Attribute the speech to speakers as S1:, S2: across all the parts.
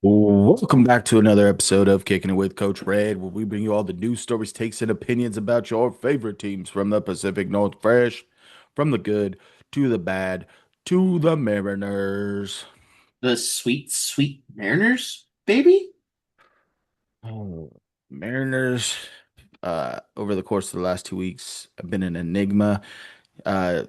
S1: Welcome back to another episode of Kicking It with Coach Red, where we bring you all the news, stories, takes, and opinions about your favorite teams from the Pacific Northwest, from the good to the bad to the Mariners.
S2: The sweet, sweet Mariners, baby?
S1: Oh, Mariners, over the course of the last 2 weeks, have been an enigma. Uh,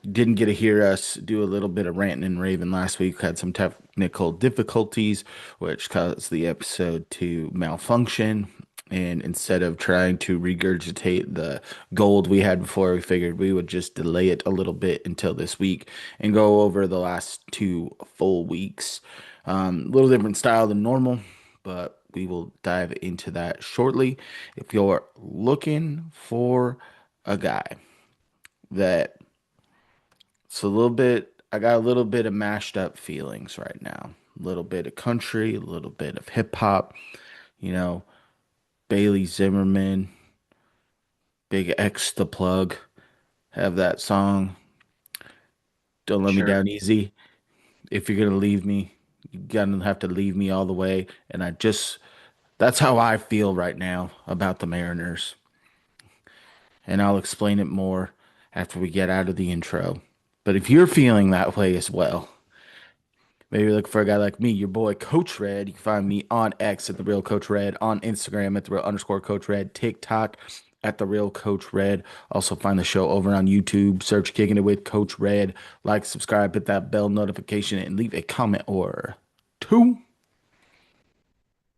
S1: didn't get to hear us do a little bit of ranting and raving last week. Had some technical difficulties, which caused the episode to malfunction. And instead of trying to regurgitate the gold we had before, we figured we would just delay it a little bit until this week and go over the last 2 full weeks. A little different style than normal, but we will dive into that shortly. If you're looking for a guy that it's a little bit, I got a little bit of mashed up feelings right now. A little bit of country, a little bit of hip hop, you know, Bailey Zimmerman, Big X the Plug, have that song, Don't Let Me
S2: Sure.
S1: Down Easy. If you're gonna leave me, you gotta have to leave me all the way. And that's how I feel right now about the Mariners. And I'll explain it more after we get out of the intro. But if you're feeling that way as well, maybe you're looking for a guy like me, your boy Coach Red. You can find me on X at the real Coach Red, on Instagram at the real underscore Coach Red, TikTok at the real Coach Red. Also find the show over on YouTube. Search Kicking It with Coach Red. Like, subscribe, hit that bell notification, and leave a comment or two.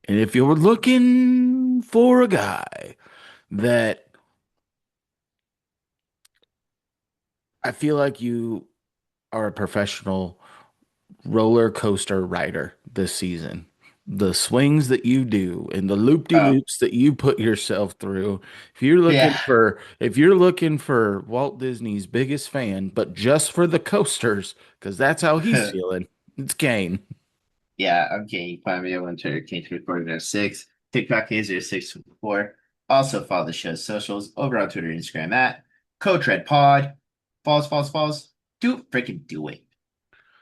S1: And if you're looking for a guy that I feel like you are a professional roller coaster rider this season. The swings that you do and the
S2: Oh,
S1: loop-de-loops that you put yourself through.
S2: yeah.
S1: If you're looking for Walt Disney's biggest fan, but just for the coasters, because that's how he's feeling, it's Kane.
S2: Yeah, okay. You find me on Twitter, K3Recording06, TikTok K0624. Also follow the show's socials over on Twitter and Instagram at Coach Red Pod. Falls. Freaking do it.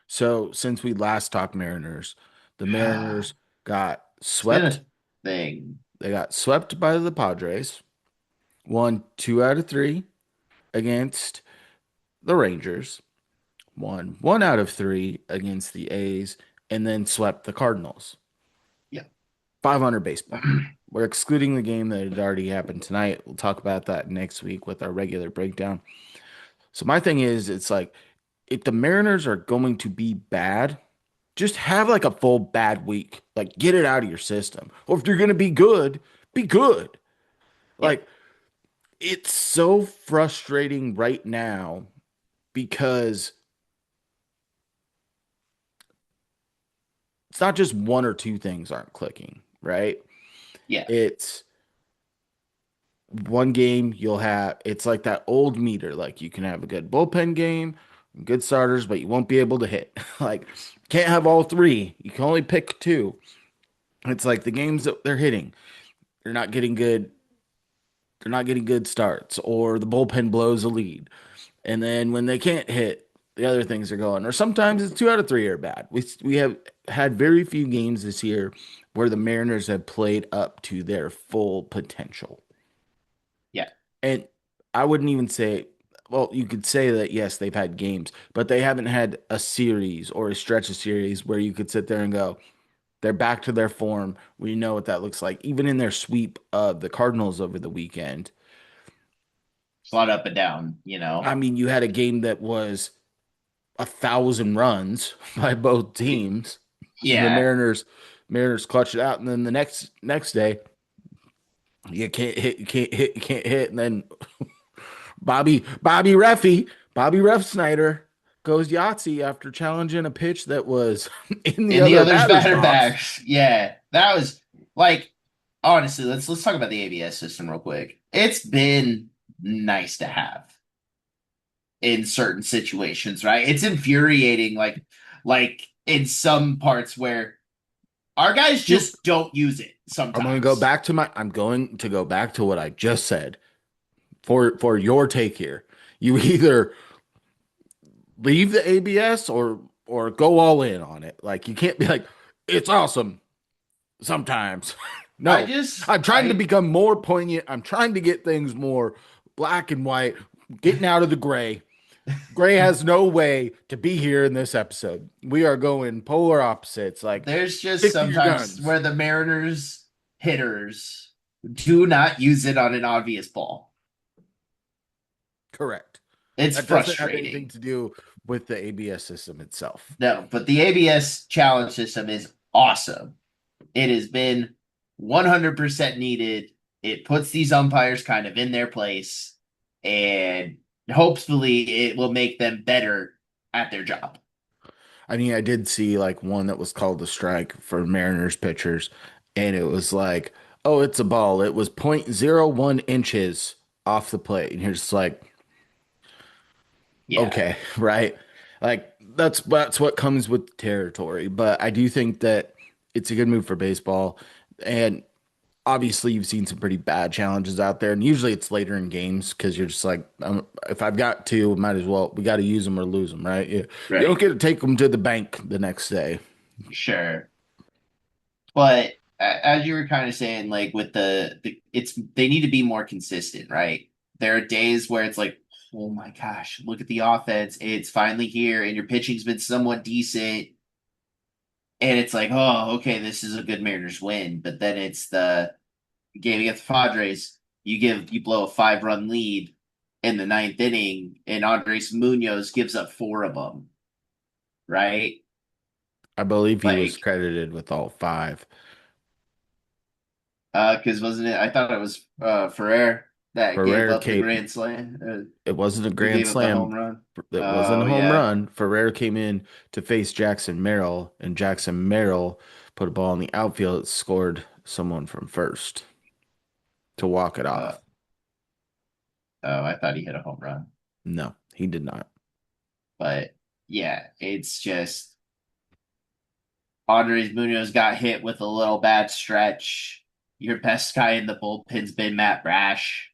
S1: So since we last talked Mariners, the Mariners got
S2: It's been
S1: swept.
S2: a thing.
S1: They got swept by the Padres, won 2 out of 3 against the Rangers, won 1 out of 3 against the A's, and then swept the Cardinals.
S2: Yeah.
S1: 500 baseball. We're excluding the game that had already happened tonight. We'll talk about that next week with our regular breakdown. So my thing is, it's like if the Mariners are going to be bad, just have like a full bad week. Like get it out of your system. Or if you're going to be good, be good.
S2: Yeah.
S1: Like it's so frustrating right now because it's not just one or two things aren't clicking, right?
S2: Yeah.
S1: It's one game you'll have, it's like that old meter. Like you can have a good bullpen game, good starters, but you won't be able to hit. Like, can't have all three. You can only pick two. It's like the games that they're hitting, they're not getting good, they're not getting good starts, or the bullpen blows a lead. And then when they can't hit, the other things are going. Or sometimes it's 2 out of 3 are bad. We have had very few games this year where the Mariners have played up to their full potential.
S2: Yeah.
S1: And I wouldn't even say, well, you could say that yes, they've had games, but they haven't had a series or a stretch of series where you could sit there and go, they're back to their form. We know what that looks like. Even in their sweep of the Cardinals over the weekend,
S2: It's a lot up and down,
S1: I mean, you had a game that was 1,000 runs by both teams, and the
S2: Yeah.
S1: Mariners clutched it out, and then the next day you can't hit, and then Bobby Ref Snyder goes Yahtzee after challenging a pitch that was in the
S2: In the
S1: other
S2: other's
S1: batter's
S2: batter
S1: box.
S2: bags. Yeah. That was like honestly, let's talk about the ABS system real quick. It's been nice to have in certain situations, right? It's infuriating, like in some parts where our guys
S1: You,
S2: just don't use it sometimes.
S1: I'm going to go back to what I just said for your take here. You either leave the ABS or go all in on it. Like you can't be like, it's awesome. Sometimes.
S2: I
S1: No,
S2: just
S1: I'm trying to
S2: I
S1: become more poignant. I'm trying to get things more black and white, getting out of the gray. Gray has no way to be here in this episode. We are going polar opposites. Like,
S2: there's just
S1: stick to your
S2: sometimes
S1: guns.
S2: where the Mariners hitters do not use it on an obvious ball.
S1: Correct.
S2: It's
S1: That doesn't have anything
S2: frustrating.
S1: to do with the ABS system itself.
S2: No, but the ABS challenge system is awesome. It has been 100% needed. It puts these umpires kind of in their place, and hopefully it will make them better at their job.
S1: I mean, I did see like one that was called a strike for Mariners pitchers, and it was like, oh, it's a ball. It was 0.01 inches off the plate. And you're just like,
S2: Yeah.
S1: okay, right? Like that's what comes with territory. But I do think that it's a good move for baseball. And obviously you've seen some pretty bad challenges out there, and usually it's later in games because you're just like, if I've got to, might as well. We got to use them or lose them, right? You don't
S2: Right.
S1: get to take them to the bank the next day.
S2: Sure. But as you were kind of saying, like with it's they need to be more consistent, right? There are days where it's like, oh my gosh, look at the offense. It's finally here, and your pitching's been somewhat decent. And it's like, oh, okay, this is a good Mariners win. But then it's the game against the Padres. You blow a 5-run lead in the ninth inning, and Andres Munoz gives up four of them, right?
S1: I believe he was
S2: Like,
S1: credited with all five.
S2: because wasn't it? I thought it was Ferrer that gave
S1: Ferrer
S2: up the
S1: came.
S2: grand slam,
S1: It wasn't a
S2: who
S1: grand
S2: gave up the home
S1: slam.
S2: run.
S1: It wasn't a
S2: Oh
S1: home
S2: yeah,
S1: run. Ferrer came in to face Jackson Merrill, and Jackson Merrill put a ball in the outfield that scored someone from first to walk it
S2: uh,
S1: off.
S2: oh, I thought he hit a home run,
S1: No, he did not.
S2: but yeah, it's just Andres Munoz got hit with a little bad stretch. Your best guy in the bullpen's been Matt Brash,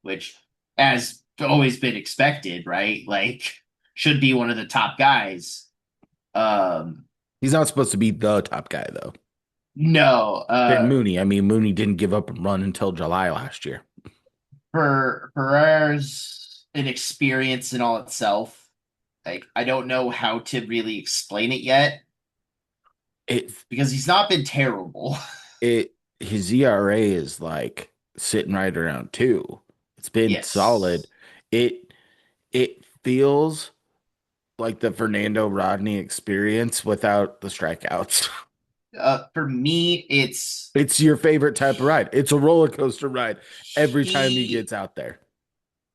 S2: which has always been expected, right? Like, should be one of the top guys. Um,
S1: He's not supposed to be the top guy though.
S2: no,
S1: Then Mooney. I mean, Mooney didn't give up a run until July last year.
S2: for Pereira's an experience in all itself. Like, I don't know how to really explain it yet
S1: It
S2: because he's not been terrible.
S1: his ERA is like sitting right around two. It's been solid.
S2: Yes.
S1: It it feels like the Fernando Rodney experience without the strikeouts.
S2: For me, it's
S1: It's your favorite type of ride. It's a roller coaster ride every time he
S2: he
S1: gets out there.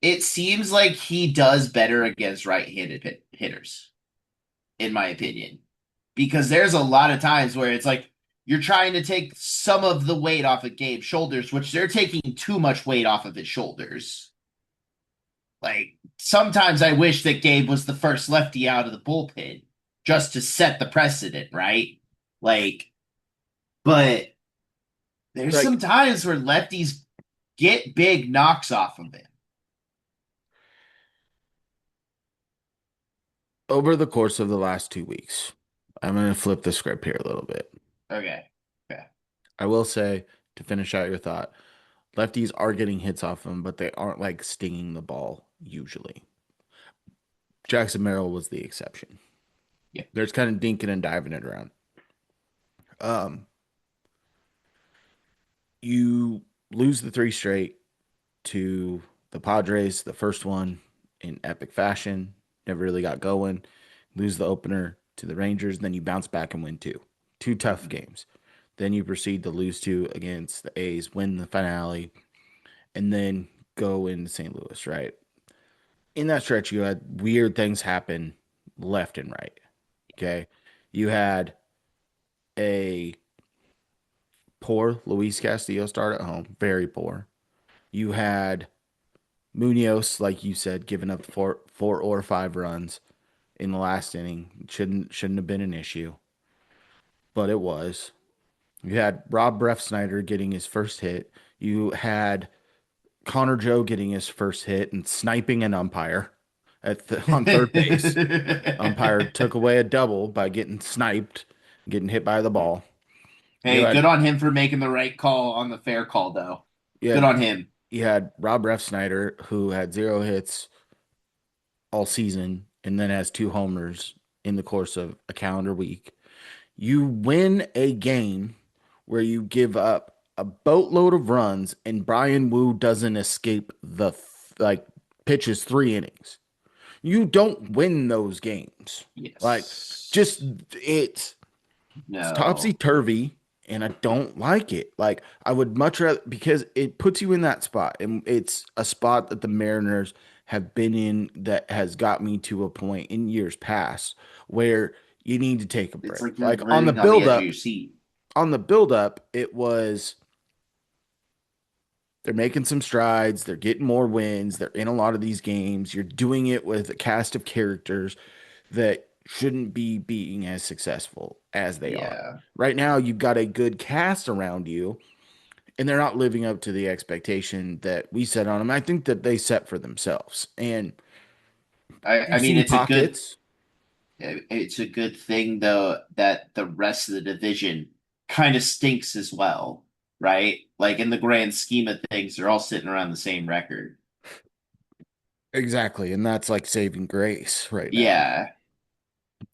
S2: it seems like he does better against right-handed hitters, in my opinion. Because there's a lot of times where it's like you're trying to take some of the weight off of Gabe's shoulders, which they're taking too much weight off of his shoulders. Like sometimes I wish that Gabe was the first lefty out of the bullpen just to set the precedent, right? Like, but there's some
S1: Like
S2: times where lefties get big knocks off of him.
S1: over the course of the last 2 weeks, I'm going to flip the script here a little bit.
S2: Okay. Okay.
S1: I will say, to finish out your thought, lefties are getting hits off him, but they aren't like stinging the ball usually. Jackson Merrill was the exception.
S2: Yeah.
S1: There's kind of dinking and diving it around. Um, you lose the three straight to the Padres, the first one in epic fashion. Never really got going. Lose the opener to the Rangers, then you bounce back and win two. Two tough
S2: Mhm.
S1: games. Then you proceed to lose two against the A's, win the finale, and then go into St. Louis, right? In that stretch, you had weird things happen left and right. Okay. You had a poor Luis Castillo start at home, very poor. You had Munoz, like you said, giving up four or five runs in the last inning. Shouldn't have been an issue, but it was. You had Rob Snyder getting his first hit. You had Connor Joe getting his first hit and sniping an umpire on third base. Umpire took away a double by getting sniped, getting hit by the ball. You
S2: Hey, good
S1: had
S2: on him for making the right call on the fair call, though.
S1: you
S2: Good
S1: had
S2: on him.
S1: you had Rob Refsnyder who had 0 hits all season and then has 2 homers in the course of a calendar week. You win a game where you give up a boatload of runs and Brian Wu doesn't escape the like pitches 3 innings. You don't win those games. Like just
S2: Yes.
S1: it's topsy
S2: No.
S1: turvy, and I don't like it. Like I would much rather because it puts you in that spot, and it's a spot that the Mariners have been in that has got me to a point in years past where you need to take a
S2: It's
S1: break.
S2: like you're
S1: Like on the
S2: living on the
S1: build
S2: edge of your
S1: up,
S2: seat.
S1: it was they're making some strides, they're getting more wins, they're in a lot of these games. You're doing it with a cast of characters that shouldn't be being as successful as they are.
S2: Yeah.
S1: Right now, you've got a good cast around you, and they're not living up to the expectation that we set on them. I think that they set for themselves. And
S2: I
S1: you've
S2: mean
S1: seen pockets.
S2: it's a good thing though that the rest of the division kind of stinks as well, right? Like in the grand scheme of things, they're all sitting around the same record.
S1: Exactly. And that's like saving grace right now.
S2: Yeah.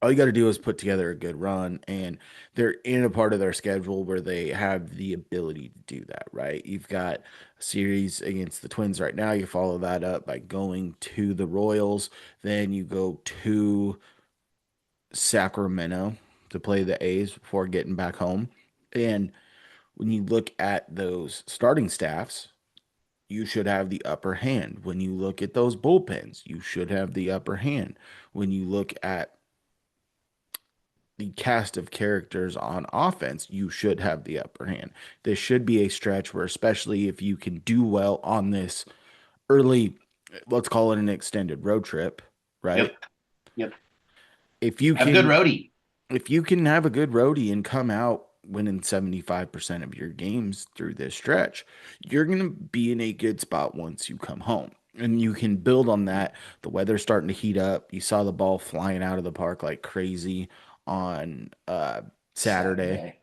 S1: All you got to do is put together a good run, and they're in a part of their schedule where they have the ability to do that, right? You've got a series against the Twins right now. You follow that up by going to the Royals, then you go to Sacramento to play the A's before getting back home. And when you look at those starting staffs, you should have the upper hand. When you look at those bullpens, you should have the upper hand. When you look at the cast of characters on offense, you should have the upper hand. This should be a stretch where, especially if you can do well on this early, let's call it an extended road trip, right?
S2: Yep. Yep.
S1: If you
S2: Have a good
S1: can
S2: roadie.
S1: if you can have a good roadie and come out winning 75% of your games through this stretch, you're going to be in a good spot once you come home. And you can build on that. The weather's starting to heat up. You saw the ball flying out of the park like crazy on Saturday,
S2: Saturday.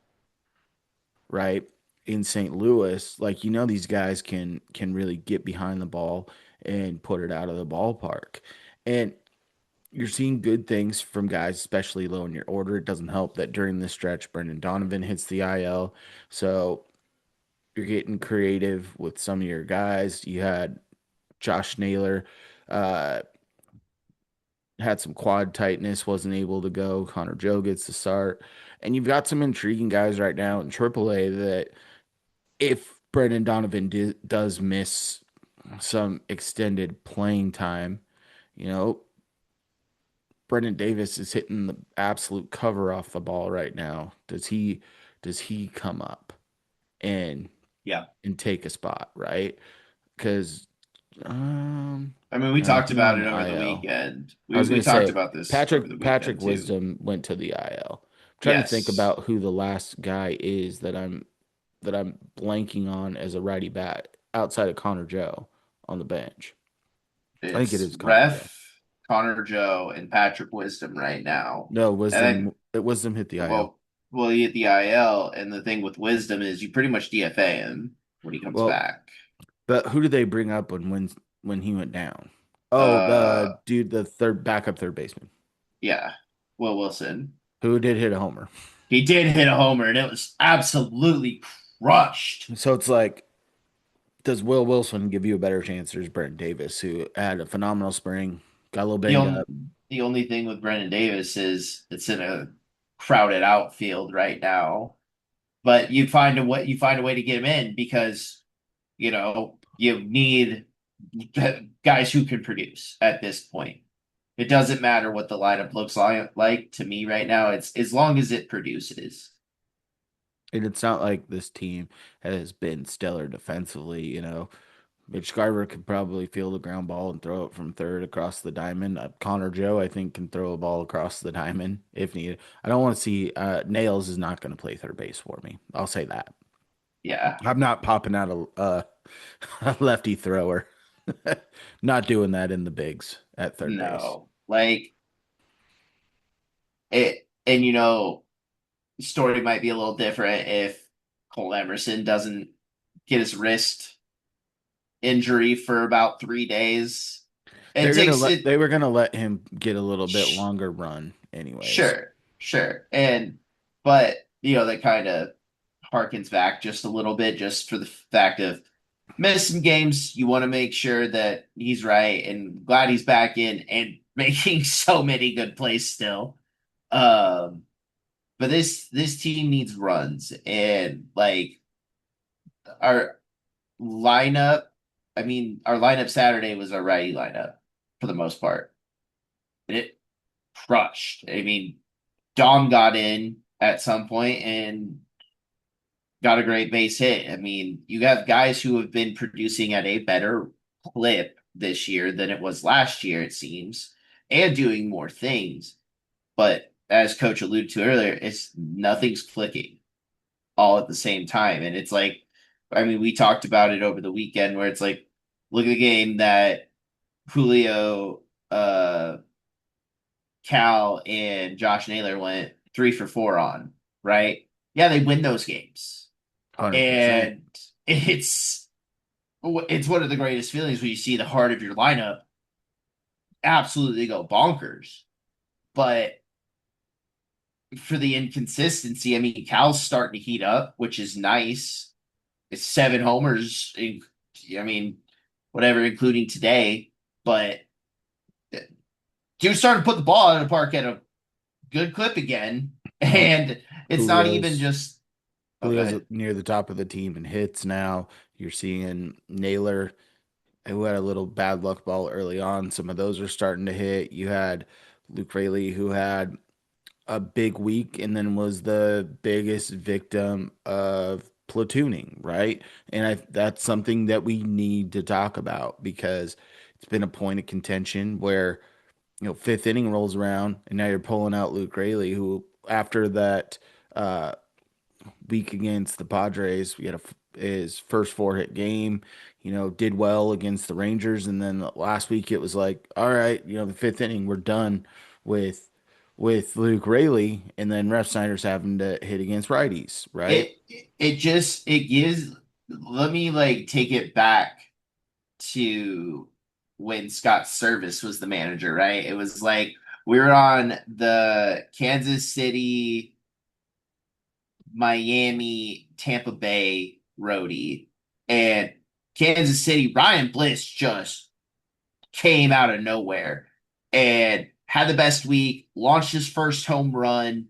S1: right? In St. Louis. Like these guys can really get behind the ball and put it out of the ballpark. And you're seeing good things from guys, especially low in your order. It doesn't help that during this stretch, Brendan Donovan hits the IL. So you're getting creative with some of your guys. You had Josh Naylor, uh, had some quad tightness, wasn't able to go. Connor Joe gets the start. And you've got some intriguing guys right now in AAA that if Brendan Donovan does miss some extended playing time, you know, Brendan Davis is hitting the absolute cover off the ball right now. Does he come up and
S2: Yeah.
S1: take a spot, right? Because
S2: I mean, we
S1: no,
S2: talked
S1: he went
S2: about
S1: on
S2: it
S1: the
S2: over the
S1: IL.
S2: weekend.
S1: I was
S2: We
S1: gonna
S2: talked
S1: say
S2: about this over the
S1: Patrick
S2: weekend too.
S1: Wisdom went to the IL. I'm trying to think
S2: Yes.
S1: about who the last guy is that I'm blanking on as a righty bat outside of Connor Joe on the bench. I think it
S2: It's
S1: is Connor Joe.
S2: Ref, Connor Joe, and Patrick Wisdom right now.
S1: No,
S2: And
S1: Wisdom hit the IL.
S2: well, you get the IL, and the thing with Wisdom is you pretty much DFA him when he comes
S1: Well,
S2: back.
S1: but who did they bring up when he went down? Oh,
S2: Uh,
S1: the dude, the third backup third baseman,
S2: yeah, Will Wilson.
S1: who did hit a homer.
S2: He did hit a homer, and it was absolutely crushed.
S1: So it's like, does Will Wilson give you a better chance? There's Brent Davis, who had a phenomenal spring, got a little
S2: The
S1: banged
S2: only
S1: up.
S2: the only thing with Brendan Davis is it's in a crowded outfield right now. But you find a way to get him in because you need guys who can produce at this point. It doesn't matter what the lineup looks like to me right now. It's as long as it produces.
S1: And it's not like this team has been stellar defensively. Mitch Garver could probably field a ground ball and throw it from third across the diamond. Connor Joe, I think, can throw a ball across the diamond if needed. I don't want to see Nails is not going to play third base for me. I'll say that.
S2: Yeah,
S1: I'm not popping out a lefty thrower. Not doing that in the bigs at third base.
S2: no, like it, and story might be a little different if Cole Emerson doesn't get his wrist injury for about 3 days. It takes it.
S1: They were gonna let him get a little bit
S2: sh-
S1: longer run anyways.
S2: Sure, sure, and but that kind of harkens back just a little bit, just for the fact of missing games. You want to make sure that he's right, and glad he's back in and making so many good plays still. Um, but this team needs runs, and like our lineup. I mean, our lineup Saturday was a righty lineup for the most part. It crushed. I mean, Dom got in at some point and got a great base hit. I mean, you have guys who have been producing at a better clip this year than it was last year, it seems, and doing more things. But as Coach alluded to earlier, it's nothing's clicking all at the same time. And it's like, I mean, we talked about it over the weekend where it's like, look at the game that Julio, Cal, and Josh Naylor went 3 for 4 on, right? Yeah, they win those games.
S1: 100%.
S2: And it's one of the greatest feelings when you see the heart of your lineup absolutely go bonkers. But for the inconsistency, I mean, Cal's starting to heat up, which is nice. It's 7 homers. I mean, whatever, including today. But dude's starting to put the ball out of the park at a good clip again.
S1: Well,
S2: And it's not even
S1: Julio's
S2: just. Oh, go
S1: Julio's
S2: ahead.
S1: near the top of the team in hits now. You're seeing Naylor, who had a little bad luck ball early on. Some of those are starting to hit. You had Luke Rayleigh, who had a big week and then was the biggest victim of platooning, right? And that's something that we need to talk about because it's been a point of contention where, fifth inning rolls around and now you're pulling out Luke Rayleigh, who after that uh, week against the Padres, we had his first four hit game, did well against the Rangers. And then last week it was like, all right, the fifth inning, we're done with Luke Rayleigh, and then Ref Snyder's having to hit against righties, right?
S2: It gives. Let me like take it back to when Scott Service was the manager, right? It was like we were on the Kansas City, Miami, Tampa Bay roadie, and Kansas City, Ryan Bliss just came out of nowhere and had the best week, launched his first home run,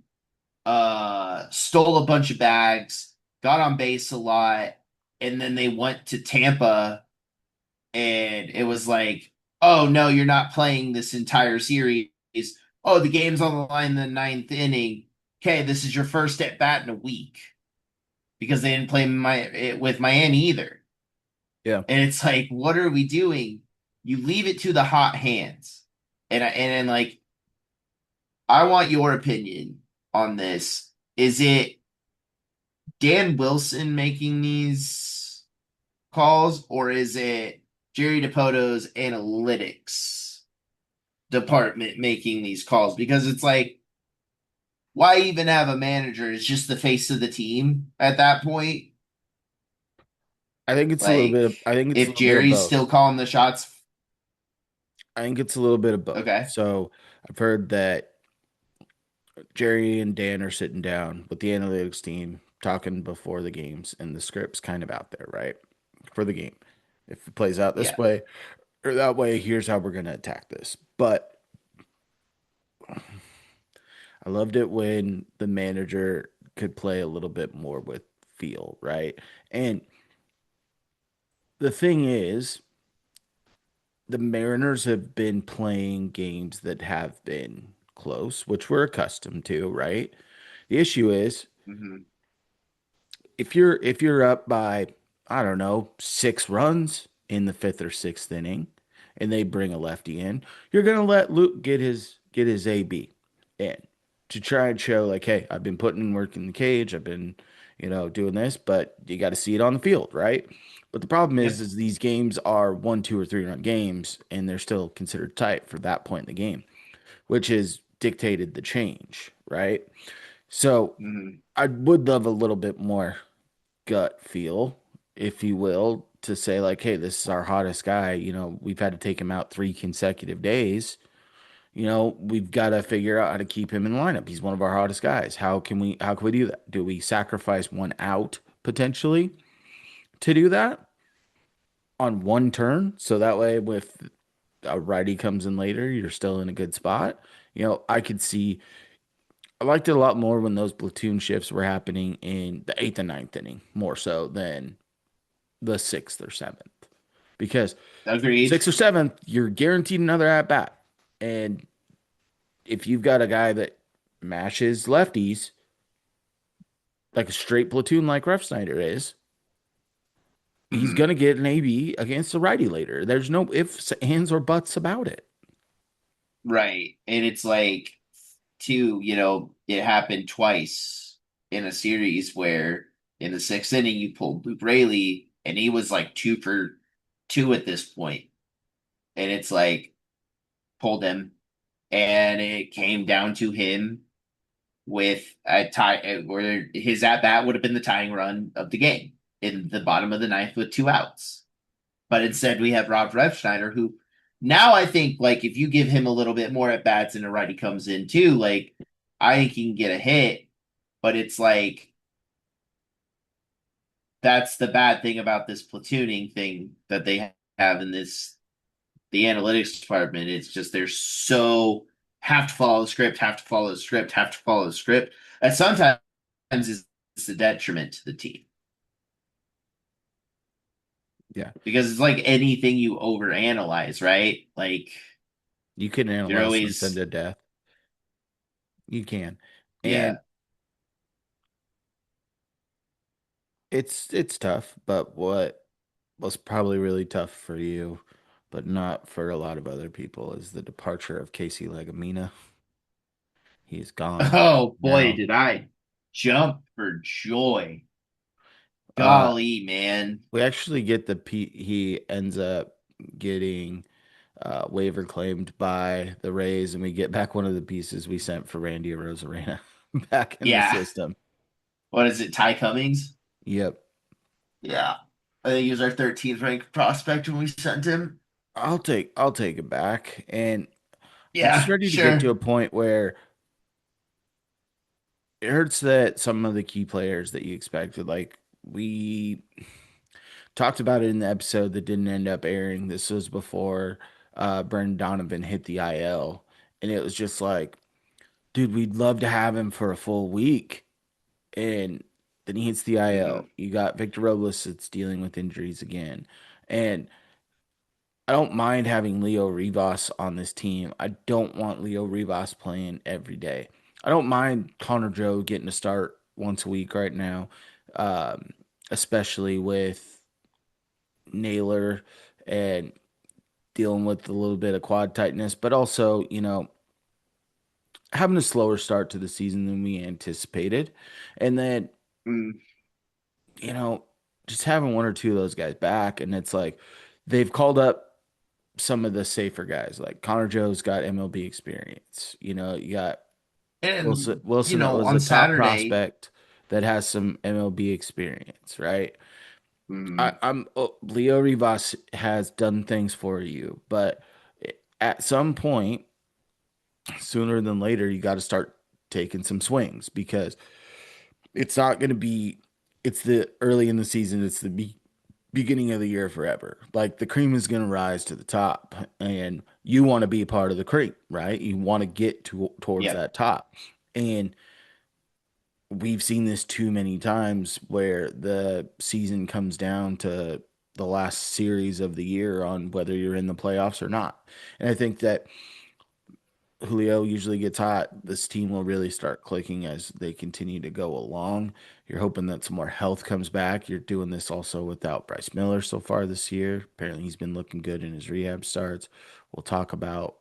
S2: stole a bunch of bags, got on base a lot, and then they went to Tampa and it was like, oh no, you're not playing this entire series. Oh, the game's on the line in the ninth inning. Okay, this is your first at bat in a week because they didn't play with Miami either.
S1: Yeah.
S2: And it's like, what are we doing? You leave it to the hot hands, and like, I want your opinion on this. Is it Dan Wilson making these calls, or is it Jerry DePoto's analytics department making these calls? Because it's like, why even have a manager? It's just the face of the team at that point. Like,
S1: I think it's a
S2: if
S1: little bit of
S2: Jerry's
S1: both.
S2: still calling the shots,
S1: I think it's a little bit of both.
S2: okay,
S1: So I've heard that Jerry and Dan are sitting down with the analytics team talking before the games, and the script's kind of out there, right? For the game. If it plays out this
S2: yeah,
S1: way or that way, here's how we're going to attack this. But I loved it when the manager could play a little bit more with feel, right? And the thing is, the Mariners have been playing games that have been close, which we're accustomed to, right? The issue is
S2: hmm
S1: if you're up by, I don't know, 6 runs in the fifth or sixth inning, and they bring a lefty in, you're gonna let Luke get his AB in to try and show like, hey, I've been putting in work in the cage, I've been, doing this, but you got to see it on the field, right? But the problem
S2: yep,
S1: is these games are 1, 2, or 3 run games, and they're still considered tight for that point in the game, which has dictated the change, right? So
S2: Mhm.
S1: I would love a little bit more gut feel, if you will, to say like, hey, this is our hottest guy. We've had to take him out 3 consecutive days. We've got to figure out how to keep him in the lineup. He's one of our hottest guys. How can we do that? Do we sacrifice one out potentially to do that on one turn? So that way, if a righty comes in later, you're still in a good spot. I could see. I liked it a lot more when those platoon shifts were happening in the eighth and ninth inning, more so than the sixth or seventh. Because
S2: Agreed.
S1: sixth or seventh, you're guaranteed another at bat. And if you've got a guy that mashes lefties, like a straight platoon like Ref Snyder is, he's
S2: Mhm.
S1: going to get an AB against the righty later. There's no ifs, ands, or buts about it.
S2: Right. And it's like, too, it happened twice in a series where in the sixth inning you pulled Luke Rayleigh and he was like 2 for 2 at this point. And it's like pulled him and it came down to him with a tie where his at bat would have been the tying run of the game in the bottom of the ninth with 2 outs. But instead, we have Rob Refschneider, who now I think like if you give him a little bit more at bats and a righty comes in too, like I think he can get a hit. But it's like that's the bad thing about this platooning thing that they have in the analytics department. It's just they're so have to follow the script, have to follow the script, have to follow the script. And sometimes it's a detriment to the team
S1: Yeah.
S2: because it's like anything you overanalyze, right? Like
S1: You can
S2: you're
S1: analyze something
S2: always
S1: to death. You can. And
S2: yeah.
S1: it's tough, but what was probably really tough for you, but not for a lot of other people, is the departure of Casey Legumina. He's gone
S2: Oh boy,
S1: now.
S2: did I jump for joy.
S1: Uh,
S2: Golly, man.
S1: we actually get he ends up getting waiver claimed by the Rays, and we get back one of the pieces we sent for Randy Rosarena back in the
S2: Yeah.
S1: system.
S2: What is it, Ty Cummings?
S1: Yep.
S2: Yeah. I think he was our 13th ranked prospect when we sent him.
S1: I'll take it back. And I'm just
S2: Yeah,
S1: ready to get to
S2: sure.
S1: a point where it hurts that some of the key players that you expected, like we talked about it in the episode that didn't end up airing. This was before Brendan Donovan hit the IL. And it was just like, dude, we'd love to have him for a full week. And then he hits the IL.
S2: Hmm.
S1: You got Victor Robles that's dealing with injuries again. And I don't mind having Leo Rivas on this team. I don't want Leo Rivas playing every day. I don't mind Connor Joe getting a start once a week right now, um, especially with Naylor and dealing with a little bit of quad tightness, but also, having a slower start to the season than we anticipated. And then,
S2: Mm.
S1: you know, just having one or two of those guys back. And it's like they've called up some of the safer guys. Like Connor Joe's got MLB experience. You got Wilson.
S2: And,
S1: Wilson was
S2: on
S1: a top
S2: Saturday,
S1: prospect that has some MLB experience, right?
S2: mm,
S1: Leo Rivas has done things for you, but at some point, sooner than later, you got to start taking some swings because it's not going to be. It's the early in the season. It's the beginning of the year forever. Like the cream is going to rise to the top, and you want to be a part of the cream, right? You want to get towards
S2: yep.
S1: that top, and we've seen this too many times where the season comes down to the last series of the year on whether you're in the playoffs or not. And I think that Julio usually gets hot. This team will really start clicking as they continue to go along. You're hoping that some more health comes back. You're doing this also without Bryce Miller so far this year. Apparently, he's been looking good in his rehab starts. We'll talk about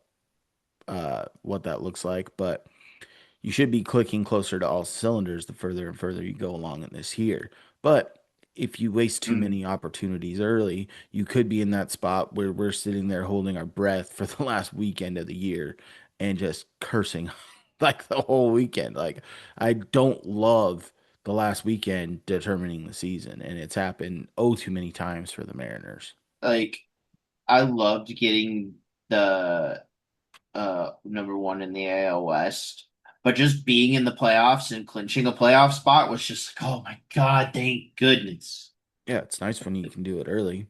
S1: what that looks like, but you should be clicking closer to all cylinders the further and further you go along in this year. But if you waste too
S2: Mm.
S1: many opportunities early, you could be in that spot where we're sitting there holding our breath for the last weekend of the year and just cursing. like the whole weekend. Like I don't love the last weekend determining the season, and it's happened oh too many times for the Mariners.
S2: Like I loved getting the number one in the AL West, but just being in the playoffs and clinching a playoff spot was just like, oh my God, thank goodness.
S1: Yeah, it's nice when you can do it early.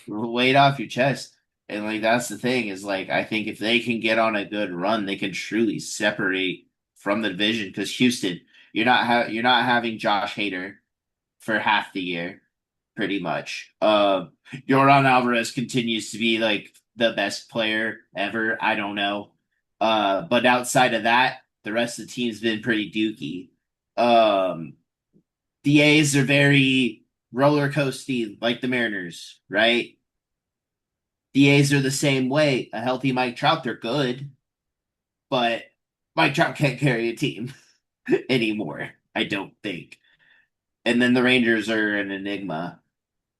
S2: Weight off your chest. And like that's the thing is like I think if they can get on a good run, they can truly separate from the division because Houston, you're not having Josh Hader for half the year, pretty much. Yordan Alvarez continues to be like the best player ever. I don't know. But outside of that, the rest of the team's been pretty dookie. Um, the A's are very roller coasty, like the Mariners, right? The A's are the same way. A healthy Mike Trout, they're good, but Mike Trout can't carry a team anymore. I don't think. And then the Rangers are an enigma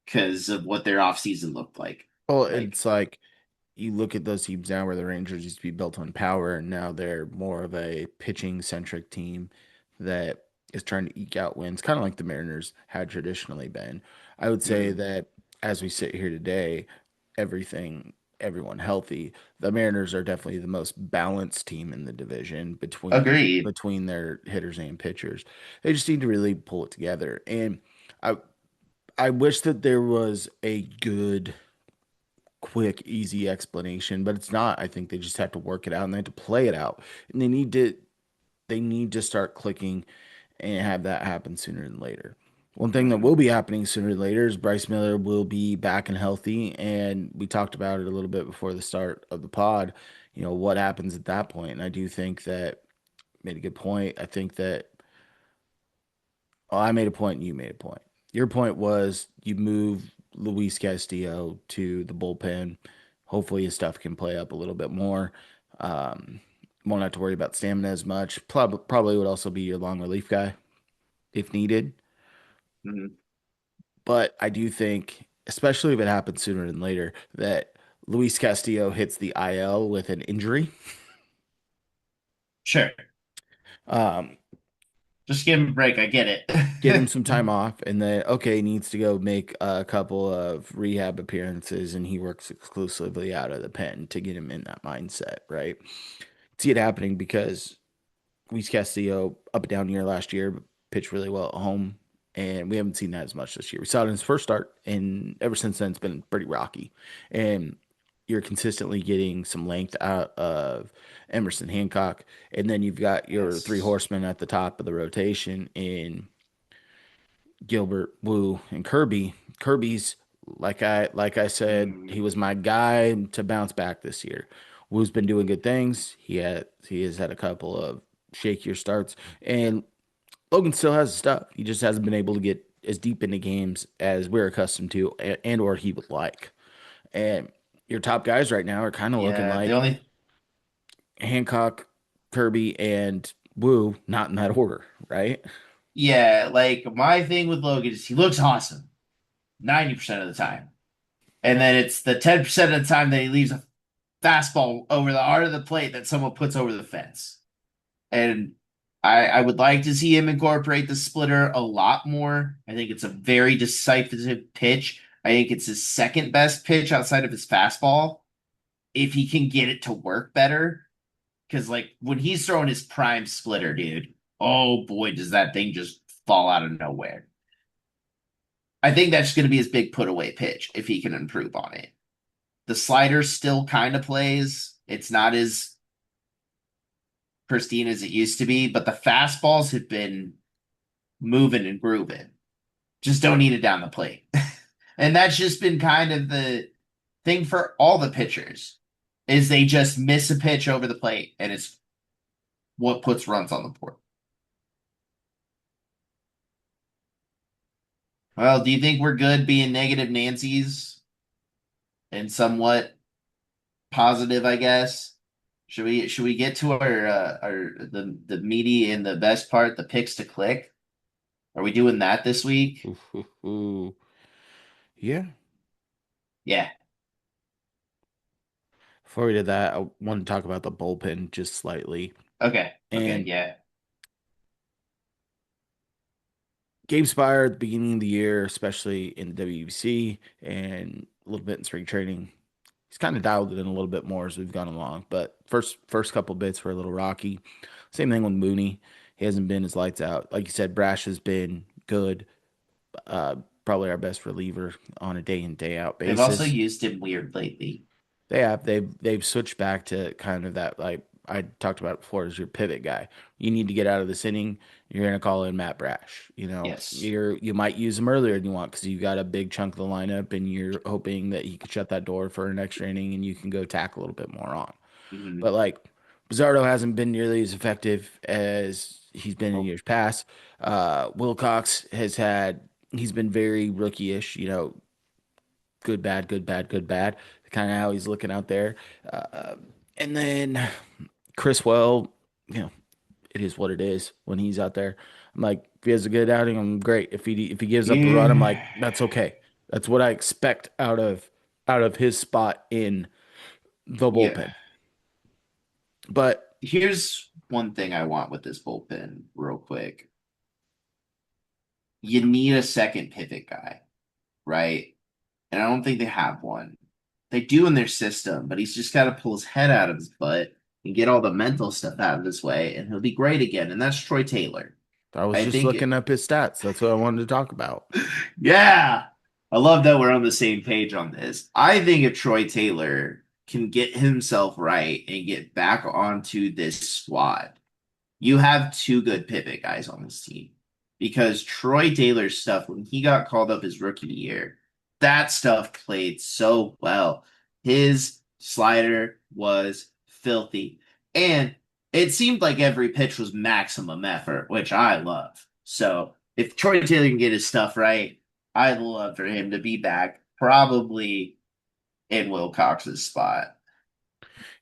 S2: because of what their offseason looked like.
S1: Well,
S2: Like,
S1: it's like you look at those teams now where the Rangers used to be built on power, and now they're more of a pitching centric team that is trying to eke out wins, kind of like the Mariners had traditionally been. I would say
S2: mm,
S1: that as we sit here today, everyone healthy, the Mariners are definitely the most balanced team in the division
S2: agreed.
S1: between their hitters and pitchers. They just need to really pull it together. And I I wish that there was a good quick, easy explanation, but it's not. I think they just have to work it out and they have to play it out. And they need to start clicking and have that happen sooner than later. One thing that will
S2: Mm,
S1: be happening sooner than later is Bryce Miller will be back and healthy. And we talked about it a little bit before the start of the pod. You know, what happens at that point? And I do think that made a good point. I think that well, I made a point and you made a point. Your point was you move Luis Castillo to the bullpen. Hopefully his stuff can play up a little bit more. Um, won't have to worry about stamina as much. Probably would also be your long relief guy if needed.
S2: mm,
S1: But I do think, especially if it happens sooner than later, that Luis Castillo hits the IL with an injury.
S2: sure.
S1: Um,
S2: Just give him a break. I get
S1: get him
S2: it.
S1: some time off, and then okay, needs to go make a couple of rehab appearances, and he works exclusively out of the pen to get him in that mindset, right? See it happening because Luis Castillo up and down year last year, but pitched really well at home, and we haven't seen that as much this year. We saw it in his first start, and ever since then, it's been pretty rocky. And you're consistently getting some length out of Emerson Hancock, and then you've got your three
S2: Yes.
S1: horsemen at the top of the rotation in Gilbert, Wu, and Kirby. Kirby's like I said, he
S2: Mm,
S1: was my guy to bounce back this year. Wu's been doing good things. He has had a couple of shakier starts, and Logan still has stuff. He just hasn't been able to get as deep into games as we're accustomed to, and or he would like. And your top guys right now are kind of looking
S2: yeah. The
S1: like
S2: only
S1: Hancock, Kirby, and Wu, not in that order, right?
S2: yeah, like my thing with Logan is he looks awesome 90% of the time. And then it's the 10% of the time that he leaves a fastball over the art of the plate that someone puts over the fence. And I would like to see him incorporate the splitter a lot more. I think it's a very decisive pitch. I think it's his second best pitch outside of his fastball. If he can get it to work better, because like when he's throwing his prime splitter, dude, oh boy, does that thing just fall out of nowhere. I think that's going to be his big put away pitch if he can improve on it. The slider still kind of plays. It's not as pristine as it used to be, but the fastballs have been moving and grooving. Just don't need it down the plate. And that's just been kind of the thing for all the pitchers is they just miss a pitch over the plate and it's what puts runs on the board. Well, do you think we're good being negative Nancy's and somewhat positive, I guess? Should we get to our the meaty and the best part, the picks to click? Are we doing that this week?
S1: Ooh, ooh, ooh. Yeah.
S2: Yeah.
S1: Before we did that, I want to talk about the bullpen just slightly.
S2: Okay. Okay.
S1: And
S2: Yeah.
S1: Gabe Spire at the beginning of the year, especially in the WBC and a little bit in spring training, he's kind of dialed it in a little bit more as we've gone along. But first couple bits were a little rocky. Same thing with Mooney. He hasn't been his lights out. Like you said, Brash has been good. Uh, Probably our best reliever on a day in day out
S2: They've also
S1: basis.
S2: used him weird lately.
S1: They've switched back to kind of that, like I talked about before, as your pivot guy. You need to get out of this inning. You're gonna call in Matt Brash.
S2: Yes.
S1: You might use him earlier than you want because you got a big chunk of the lineup, and you're hoping that he could shut that door for an extra inning, and you can go tack a little bit more on.
S2: Hmm.
S1: But like Bizzardo hasn't been nearly as effective as he's been in
S2: Oh,
S1: years past. Wilcox he's been very rookie-ish. Good, bad, good, bad, good, bad. Kind of how he's looking out there. Uh, and then Chris Well, you know, it is what it is when he's out there. I'm like, if he has a good outing, I'm great. If he gives up a run, I'm
S2: yeah.
S1: like, that's okay. That's what I expect out of his spot in the
S2: Yeah.
S1: bullpen. But
S2: Here's one thing I want with this bullpen, real quick. You need a second pivot guy, right? And I don't think they have one. They do in their system, but he's just got to pull his head out of his butt and get all the mental stuff out of his way, and he'll be great again. And that's Troy Taylor.
S1: I was
S2: I
S1: just
S2: think,
S1: looking up his stats. That's what I wanted to talk about.
S2: yeah, I love that we're on the same page on this. I think if Troy Taylor can get himself right and get back onto this squad, you have two good pivot guys on this team because Troy Taylor's stuff when he got called up his rookie year, that stuff played so well. His slider was filthy, and it seemed like every pitch was maximum effort, which I love. So if Troy Taylor can get his stuff right, I'd love for him to be back, probably in Wilcox's spot.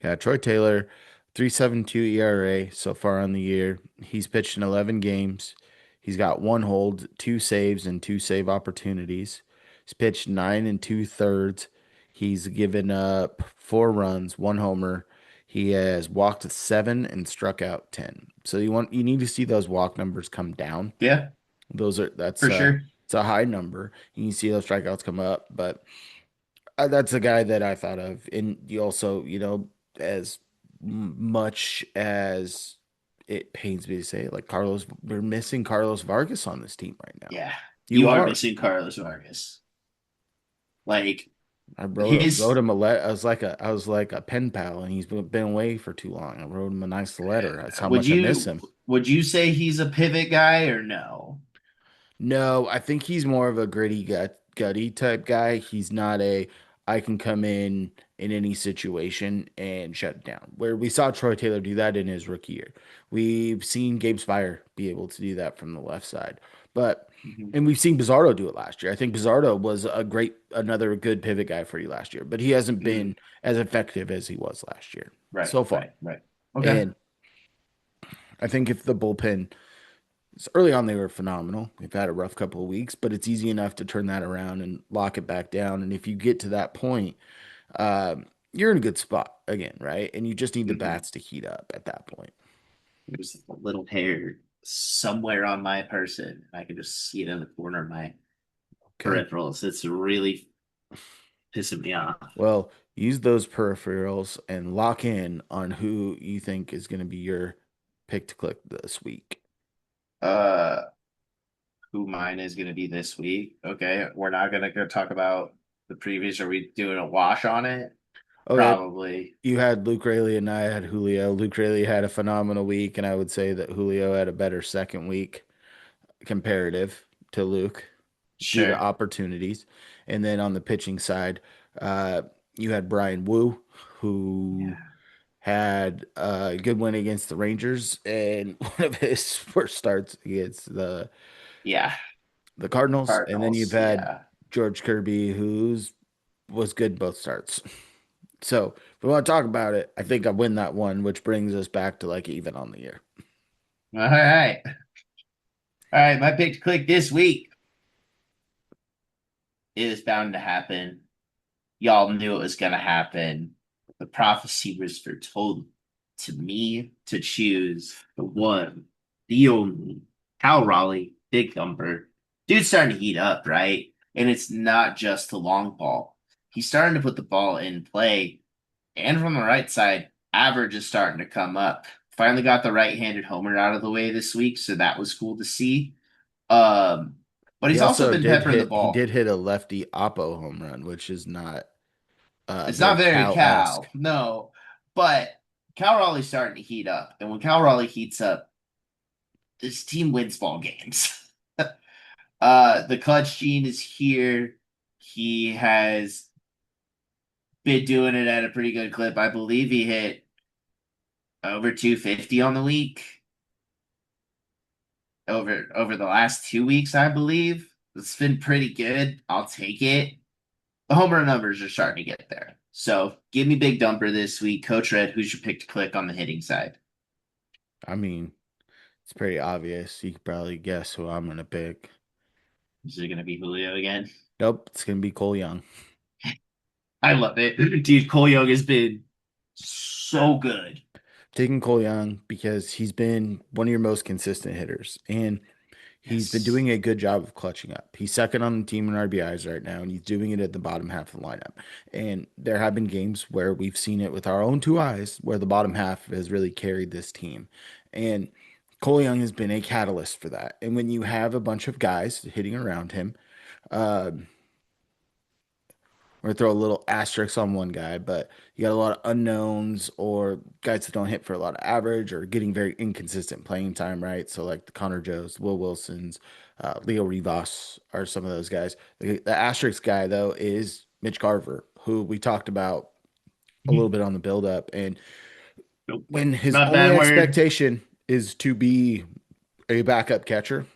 S1: Yeah, Troy Taylor, 3.72 ERA so far on the year. He's pitched in 11 games. He's got one hold, two saves, and two save opportunities. He's pitched 9 and 2/3. He's given up 4 runs, one homer. He has walked 7 and struck out 10. So you need to see those walk numbers come down.
S2: Yeah,
S1: That's
S2: for sure.
S1: it's a high number. You can see those strikeouts come up, but that's a guy that I thought of. And you also, as much as it pains me to say, like we're missing Carlos Vargas on this team right now.
S2: Yeah,
S1: You
S2: you are
S1: are.
S2: missing Carlos Vargas. Like
S1: I wrote
S2: his,
S1: him a letter. I was like a pen pal, and he's been away for too long. I wrote him a nice letter. That's how
S2: would
S1: much I miss
S2: you
S1: him.
S2: would you say he's a pivot guy or no?
S1: No, I think he's more of a gutty type guy. He's not a I can come in any situation and shut it down. Where we saw Troy Taylor do that in his rookie year. We've seen Gabe Spire be able to do that from the left side. But
S2: Mhm,
S1: and we've seen Bizarro do it last year. I think Bizarro was another good pivot guy for you last year, but he hasn't
S2: mhm.
S1: been as effective as he was last year
S2: Right,
S1: so far.
S2: right, right. Okay.
S1: And I think if the bullpen early on, they were phenomenal. They've had a rough couple of weeks, but it's easy enough to turn that around and lock it back down. And if you get to that point, you're in a good spot again, right? And you just need the
S2: Hmm.
S1: bats to heat up at that point.
S2: There's a little hair somewhere on my person. I can just see it in the corner of my
S1: Okay.
S2: peripherals. It's really pissing me off.
S1: Well, use those peripherals and lock in on who you think is going to be your pick to click this week.
S2: Uh, who mine is going to be this week? Okay, we're not going to go talk about the previous. Are we doing a wash on it?
S1: Okay.
S2: Probably.
S1: You had Luke Rayleigh and I had Julio. Luke Rayleigh had a phenomenal week, and I would say that Julio had a better second week comparative to Luke, due to
S2: Sure.
S1: opportunities. And then on the pitching side, uh, you had Brian Wu, who
S2: Yeah.
S1: had a good win against the Rangers, and one of his first starts against
S2: Yeah.
S1: the Cardinals. And then you've
S2: Cardinals.
S1: had
S2: Yeah.
S1: George Kirby, who's was good both starts. So if we want to talk about it, I think I win that one, which brings us back to like even on the year.
S2: All right. All right. My pick to click this week is bound to happen. Y'all knew it was going to happen. The prophecy was foretold to me to choose the one, the only Cal Raleigh, big thumper. Dude's starting to heat up, right? And it's not just the long ball. He's starting to put the ball in play. And from the right side, average is starting to come up. Finally got the right-handed homer out of the way this week, so that was cool to see. Um, but
S1: He
S2: he's also
S1: also
S2: been
S1: did
S2: peppering the
S1: hit he
S2: ball.
S1: did hit a lefty oppo home run, which is not
S2: It's not
S1: very
S2: very
S1: Cal-esque.
S2: Cal, no, but Cal Raleigh's starting to heat up, and when Cal Raleigh heats up, this team wins ball games. The clutch gene is here. He has been doing it at a pretty good clip. I believe he hit over 250 on the week over the last 2 weeks, I believe. It's been pretty good. I'll take it. The home run numbers are starting to get there. So give me big dumper this week. Coach Red, who's your pick to click on the hitting side?
S1: I mean, it's pretty obvious. You could probably guess who I'm gonna pick.
S2: Is it going to be Julio again?
S1: Nope, it's gonna be Cole Young.
S2: I love it. Dude, Cole Young has been so good.
S1: Taking Cole Young because he's been one of your most consistent hitters, and he's been
S2: Yes.
S1: doing a good job of clutching up. He's second on the team in RBIs right now, and he's doing it at the bottom half of the lineup. And there have been games where we've seen it with our own two eyes, where the bottom half has really carried this team. And Cole Young has been a catalyst for that. And when you have a bunch of guys hitting around him, uh, we're gonna throw a little asterisk on one guy, but you got a lot of unknowns or guys that don't hit for a lot of average or getting very inconsistent playing time, right? So like the Connor Joes, Will Wilsons, Leo Rivas are some of those guys. The asterisk guy though is Mitch Garver, who we talked about a little bit on the build-up, and
S2: Nope.
S1: when his
S2: Not a
S1: only
S2: bad word.
S1: expectation is to be a backup catcher,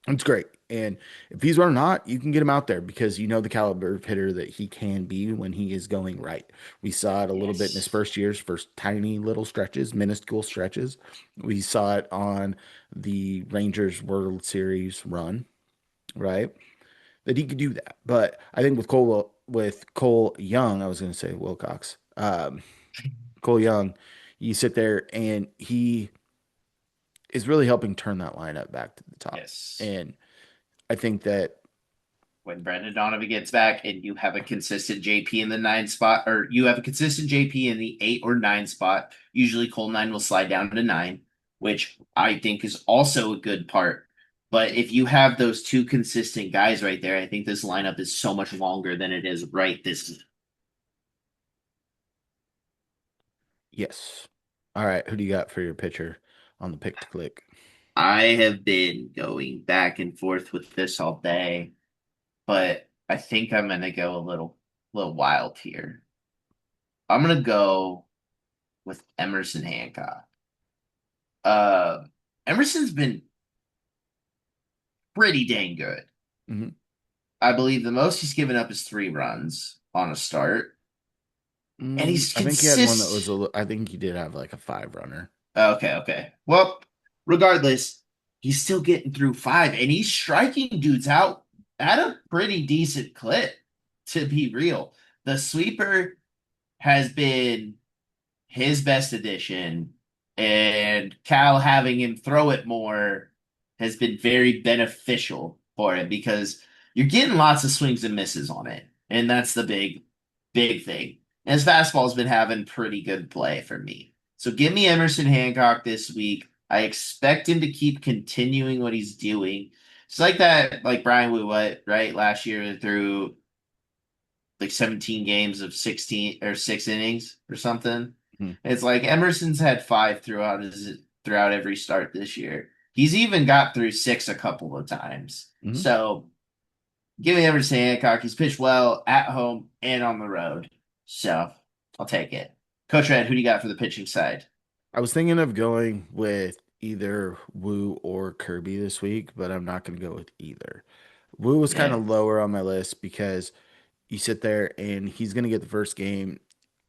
S1: it's great. And if he's running hot, you can get him out there because you know the caliber of hitter that he can be when he is going right. We saw it a little bit in his
S2: Yes.
S1: first years, first tiny little stretches, minuscule stretches. We saw it on the Rangers World Series run, right? That he could do that. But I think with Cole Young, I was going to say Wilcox, Cole Young, you sit there and he is really helping turn that lineup back to the top.
S2: Yes.
S1: And I think that
S2: When Brendan Donovan gets back and you have a consistent JP in the nine spot, or you have a consistent JP in the eight or nine spot, usually Cole nine will slide down to nine, which I think is also a good part. But if you have those two consistent guys right there, I think this lineup is so much longer than it is right this.
S1: yes. All right. Who do you got for your pitcher on the pick to click?
S2: I have been going back and forth with this all day, but I think I'm gonna go a little wild here. I'm gonna go with Emerson Hancock. Uh, Emerson's been pretty dang good.
S1: Hmm.
S2: I believe the most he's given up is 3 runs on a start, and he's
S1: I think he had one that was
S2: consistent.
S1: I think he did have like a five runner.
S2: Okay, okay. Well, regardless, he's still getting through five, and he's striking dudes out at a pretty decent clip, to be real. The sweeper has been his best addition, and Cal having him throw it more has been very beneficial for him because you're getting lots of swings and misses on it. And that's the big thing. And his fastball's been having pretty good play for me. So give me Emerson Hancock this week. I expect him to keep continuing what he's doing. It's like that, like Brian Wood, right? Last year through like 17 games of 16 or 6 innings or something.
S1: Hmm.
S2: It's like Emerson's had 5 throughout every start this year. He's even got through 6 a couple of times.
S1: Hmm.
S2: So give me Emerson Hancock. He's pitched well at home and on the road. So I'll take it. Coach Red, who do you got for the pitching side?
S1: I was thinking of going with either Woo or Kirby this week, but I'm not going to go with either. Woo was kind
S2: Yeah.
S1: of lower on my list because you sit there and he's going to get the first game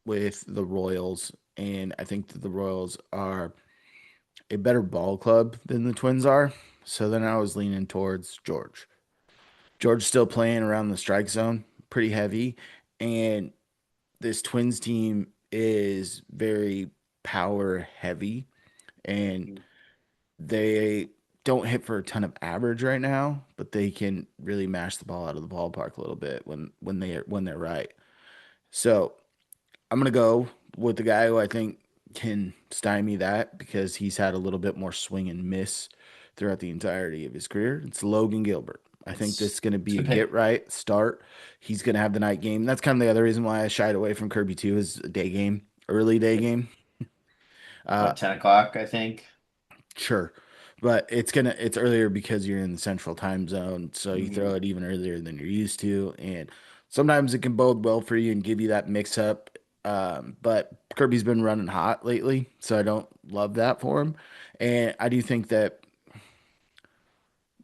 S1: with the Royals, and I think that the Royals are a better ball club than the Twins are. So then I was leaning towards George. George still playing around the strike zone pretty heavy, and this Twins team is very power heavy, and
S2: Mhm.
S1: they don't hit for a ton of average right now, but they can really mash the ball out of the ballpark a little bit when they're right. So I'm gonna go with the guy who I think can stymie that because he's had a little bit more swing and miss throughout the entirety of his career. It's Logan Gilbert. I think this is going to
S2: It's
S1: be
S2: a
S1: a
S2: good
S1: get
S2: pick.
S1: right start. He's going to have the night game. That's kind of the other reason why I shied away from Kirby too, is a day game, early day
S2: Yep.
S1: game. Uh,
S2: What, 10 o'clock, I think?
S1: sure. But it's earlier because you're in the central time zone, so you throw
S2: Hmm.
S1: it even earlier than you're used to, and sometimes it can bode well for you and give you that mix up. But Kirby's been running hot lately, so I don't love that for him. And I do think that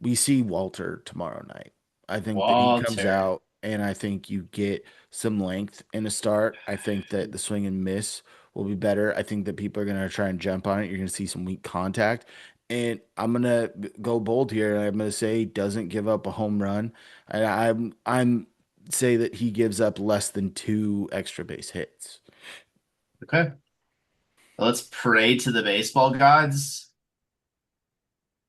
S1: we see Walter tomorrow night. I think that he comes
S2: Walter.
S1: out and I think you get some length in the start. I think that the swing and miss will be better. I think that people are going to try and jump on it. You're going to see some weak contact. And I'm going to go bold here. I'm going to say he doesn't give up a home run. And I'm say that he gives up less than two extra base hits.
S2: Okay. Let's pray to the baseball gods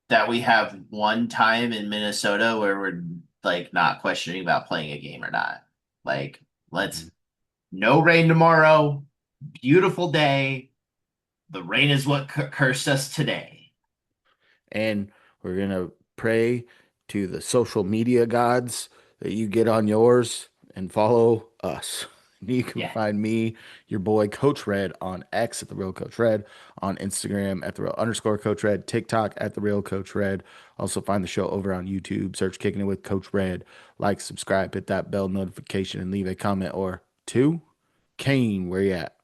S2: that we have one time in Minnesota where we're like not questioning about playing a game or not. Like, let's no rain tomorrow. Beautiful day. The rain is what cursed us today.
S1: And we're going to pray to the social media gods that you get on yours and follow us. You can
S2: Yeah.
S1: find me, your boy Coach Red, on X at the real Coach Red, on Instagram at the real underscore Coach Red, TikTok at the real Coach Red. Also find the show over on YouTube. Search Kicking It with Coach Red. Like, subscribe, hit that bell notification, and leave a comment or two. Kane, where you at?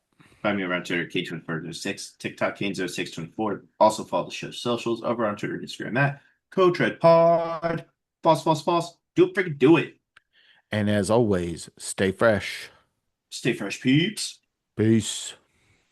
S2: Find me around Twitter, K2406, TikTok, Kane0624. Also follow the show's socials over on Twitter and Instagram at Coach Red Pod. False, false, false. Do it, freaking do it.
S1: And as always, stay fresh.
S2: Stay fresh, peeps.
S1: Peace.